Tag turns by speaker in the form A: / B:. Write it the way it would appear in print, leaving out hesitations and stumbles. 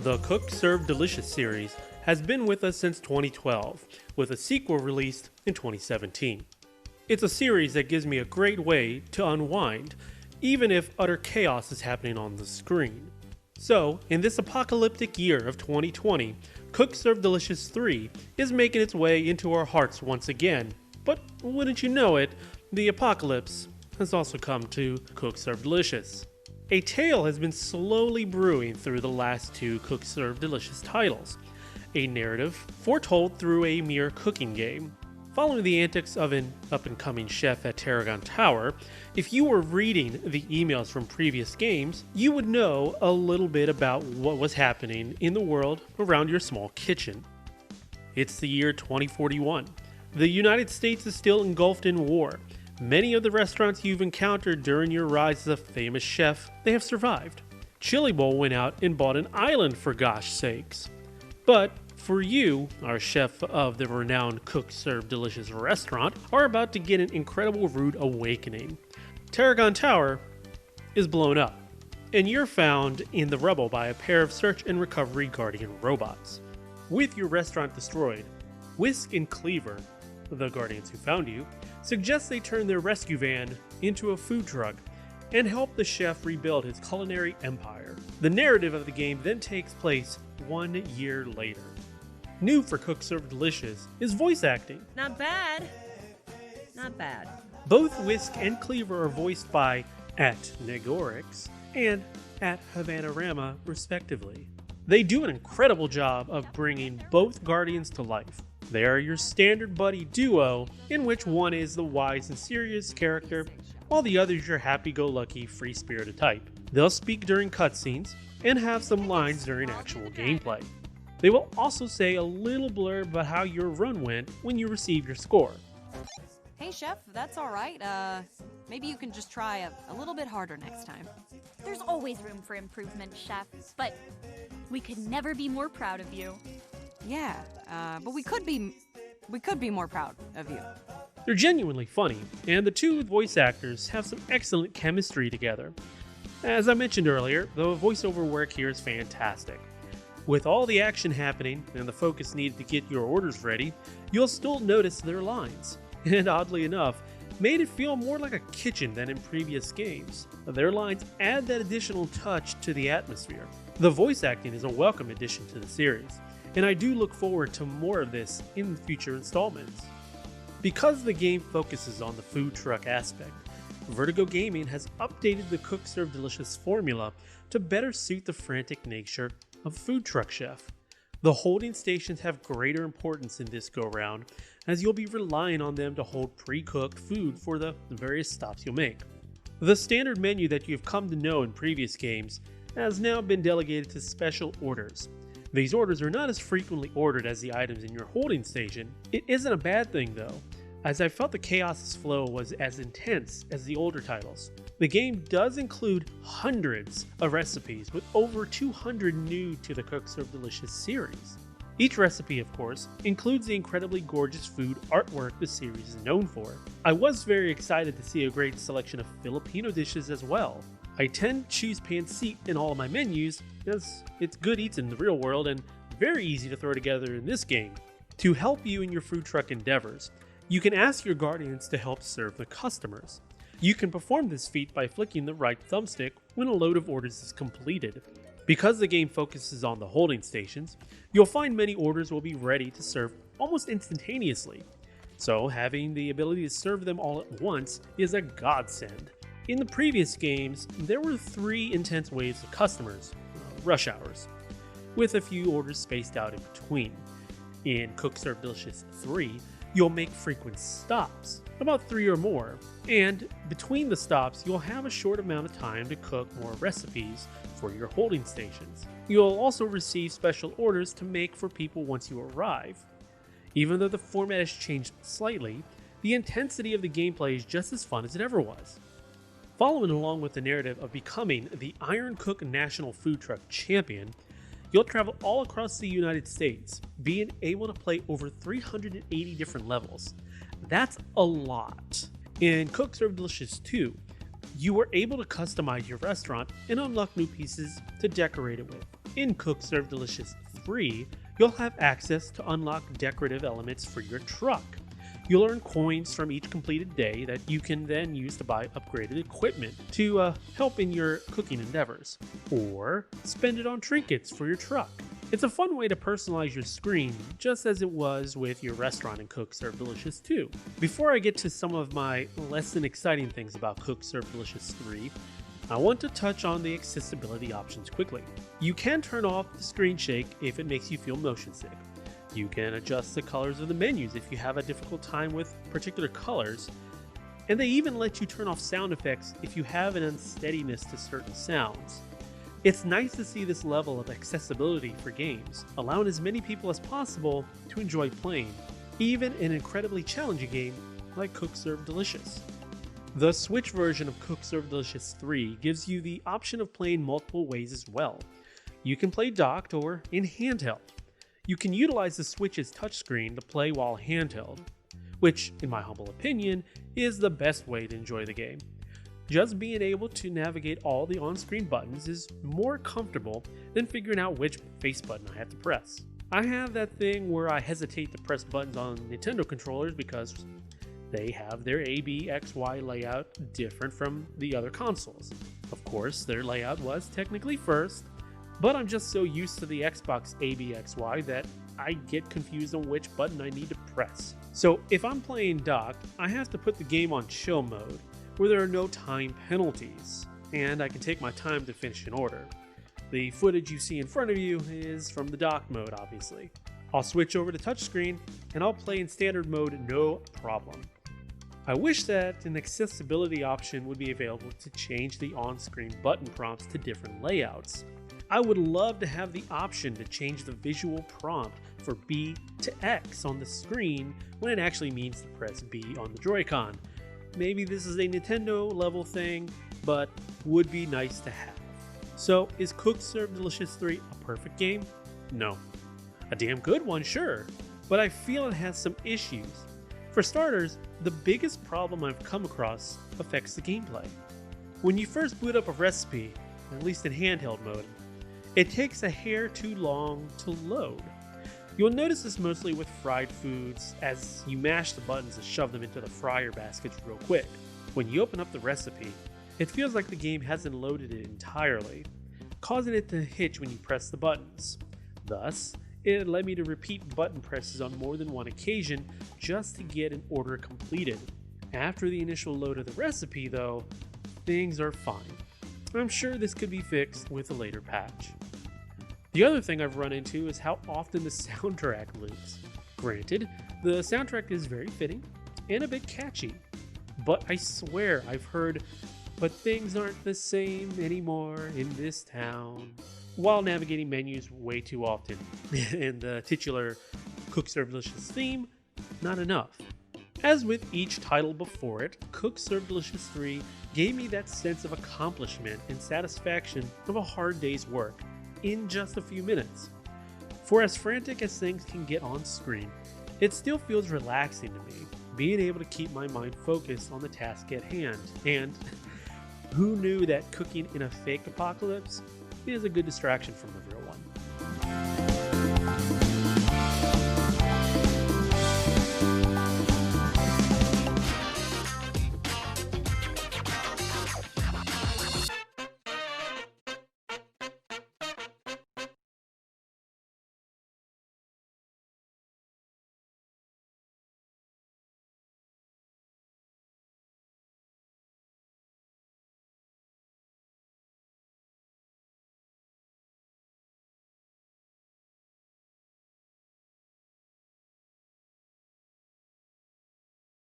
A: The Cook Serve Delicious series has been with us since 2012, with a sequel released in 2017. It's a series that gives me a great way to unwind, even if utter chaos is happening on the screen. So, in this apocalyptic year of 2020, Cook Serve Delicious 3 is making its way into our hearts once again. But wouldn't you know it, the apocalypse has also come to Cook Serve Delicious. A tale has been slowly brewing through the last two Cook Serve Delicious titles, a narrative foretold through a mere cooking game. Following the antics of an up-and-coming chef at Tarragon Tower, if you were reading the emails from previous games, you would know a little bit about what was happening in the world around your small kitchen. It's the year 2041. The United States is still engulfed in war. Many of the restaurants you've encountered during your rise as a famous chef, they have survived. Chili Bowl went out and bought an island for gosh sakes. But for you, our chef of the renowned Cook Serve Delicious restaurant, are about to get an incredible rude awakening. Tarragon Tower is blown up, and you're found in the rubble by a pair of search and recovery guardian robots. With your restaurant destroyed, Whisk and Cleaver, the guardians who found you, suggest they turn their rescue van into a food truck and help the chef rebuild his culinary empire. The narrative of the game then takes place 1 year later. New for Cook Serve Delicious is voice acting.
B: Not bad. Not bad.
A: Both Whisk and Cleaver are voiced by @Negorix and @Havanarama, respectively. They do an incredible job of bringing both guardians to life. They are your standard buddy duo, in which one is the wise and serious character, while the other is your happy-go-lucky, free-spirited type. They'll speak during cutscenes and have some lines during actual gameplay. They will also say a little blurb about how your run went when you receive your score.
C: Hey chef, that's alright. Maybe you can just try a little bit harder next time.
D: There's always room for improvement, chef, but we could never be more proud of you.
C: Yeah, but we could be more proud of you.
A: They're genuinely funny, and the two voice actors have some excellent chemistry together. As I mentioned earlier, the voiceover work here is fantastic. With all the action happening and the focus needed to get your orders ready, you'll still notice their lines, and oddly enough, made it feel more like a kitchen than in previous games. Their lines add that additional touch to the atmosphere. The voice acting is a welcome addition to the series, and I do look forward to more of this in future installments. Because the game focuses on the food truck aspect, Vertigo Gaming has updated the Cook Serve Delicious formula to better suit the frantic nature of Food Truck Chef. The holding stations have greater importance in this go-round, as you'll be relying on them to hold pre-cooked food for the various stops you'll make. The standard menu that you've come to know in previous games has now been delegated to special orders. These orders are not as frequently ordered as the items in your holding station. It isn't a bad thing though, as I felt the chaos's flow was as intense as the older titles. The game does include hundreds of recipes, with over 200 new to the Cook Serve Delicious series. Each recipe, of course, includes the incredibly gorgeous food artwork the series is known for. I was very excited to see a great selection of Filipino dishes as well. I tend to choose pancit in all of my menus, as it's good eats in the real world and very easy to throw together in this game. To help you in your food truck endeavors, you can ask your guardians to help serve the customers. You can perform this feat by flicking the right thumbstick when a load of orders is completed. Because the game focuses on the holding stations, you'll find many orders will be ready to serve almost instantaneously. So having the ability to serve them all at once is a godsend. In the previous games, there were 3 intense waves of customers, rush hours, with a few orders spaced out in between. In Cook Serve Delicious 3, you'll make frequent stops, about 3 or more, and between the stops you'll have a short amount of time to cook more recipes for your holding stations. You'll also receive special orders to make for people once you arrive. Even though the format has changed slightly, the intensity of the gameplay is just as fun as it ever was. Following along with the narrative of becoming the Iron Cook National Food Truck Champion, you'll travel all across the United States, being able to play over 380 different levels. That's a lot. In Cook Serve Delicious 2, you were able to customize your restaurant and unlock new pieces to decorate it with. In Cook Serve Delicious 3, you'll have access to unlock decorative elements for your truck. You'll earn coins from each completed day that you can then use to buy upgraded equipment to help in your cooking endeavors, or spend it on trinkets for your truck. It's a fun way to personalize your screen, just as it was with your restaurant in Cook Serve Delicious 2. Before I get to some of my less than exciting things about Cook Serve Delicious 3, I want to touch on the accessibility options quickly. You can turn off the screen shake if it makes you feel motion sick. You can adjust the colors of the menus if you have a difficult time with particular colors, and they even let you turn off sound effects if you have an unsteadiness to certain sounds. It's nice to see this level of accessibility for games, allowing as many people as possible to enjoy playing, even an incredibly challenging game like Cook Serve Delicious. The Switch version of Cook Serve Delicious 3 gives you the option of playing multiple ways as well. You can play docked or in handheld. You can utilize the Switch's touchscreen to play while handheld, which, in my humble opinion, is the best way to enjoy the game. Just being able to navigate all the on-screen buttons is more comfortable than figuring out which face button I have to press. I have that thing where I hesitate to press buttons on Nintendo controllers because they have their A, B, X, Y layout different from the other consoles. Of course, their layout was technically first, but I'm just so used to the Xbox A, B, X, Y that I get confused on which button I need to press. So if I'm playing docked, I have to put the game on chill mode, where there are no time penalties, and I can take my time to finish an order. The footage you see in front of you is from the dock mode, obviously. I'll switch over to touchscreen, and I'll play in standard mode no problem. I wish that an accessibility option would be available to change the on-screen button prompts to different layouts. I would love to have the option to change the visual prompt for B to X on the screen when it actually means to press B on the Joy-Con. Maybe this is a Nintendo level thing, but would be nice to have. So is Cook Serve Delicious 3 a perfect game? No. A damn good one, sure, but I feel it has some issues. For starters, the biggest problem I've come across affects the gameplay. When you first boot up a recipe, at least in handheld mode, it takes a hair too long to load. You'll notice this mostly with fried foods, as you mash the buttons and shove them into the fryer baskets real quick. When you open up the recipe, it feels like the game hasn't loaded it entirely, causing it to hitch when you press the buttons. Thus, it led me to repeat button presses on more than one occasion just to get an order completed. After the initial load of the recipe though, things are fine. I'm sure this could be fixed with a later patch. The other thing I've run into is how often the soundtrack loops. Granted, the soundtrack is very fitting and a bit catchy, but I swear I've heard "but things aren't the same anymore in this town" while navigating menus way too often. And the titular Cook Serve Delicious theme, not enough. As with each title before it, Cook Serve Delicious 3 gave me that sense of accomplishment and satisfaction of a hard day's work in just a few minutes. For as frantic as things can get on screen, it still feels relaxing to me, being able to keep my mind focused on the task at hand. And who knew that cooking in a fake apocalypse is a good distraction from the real one?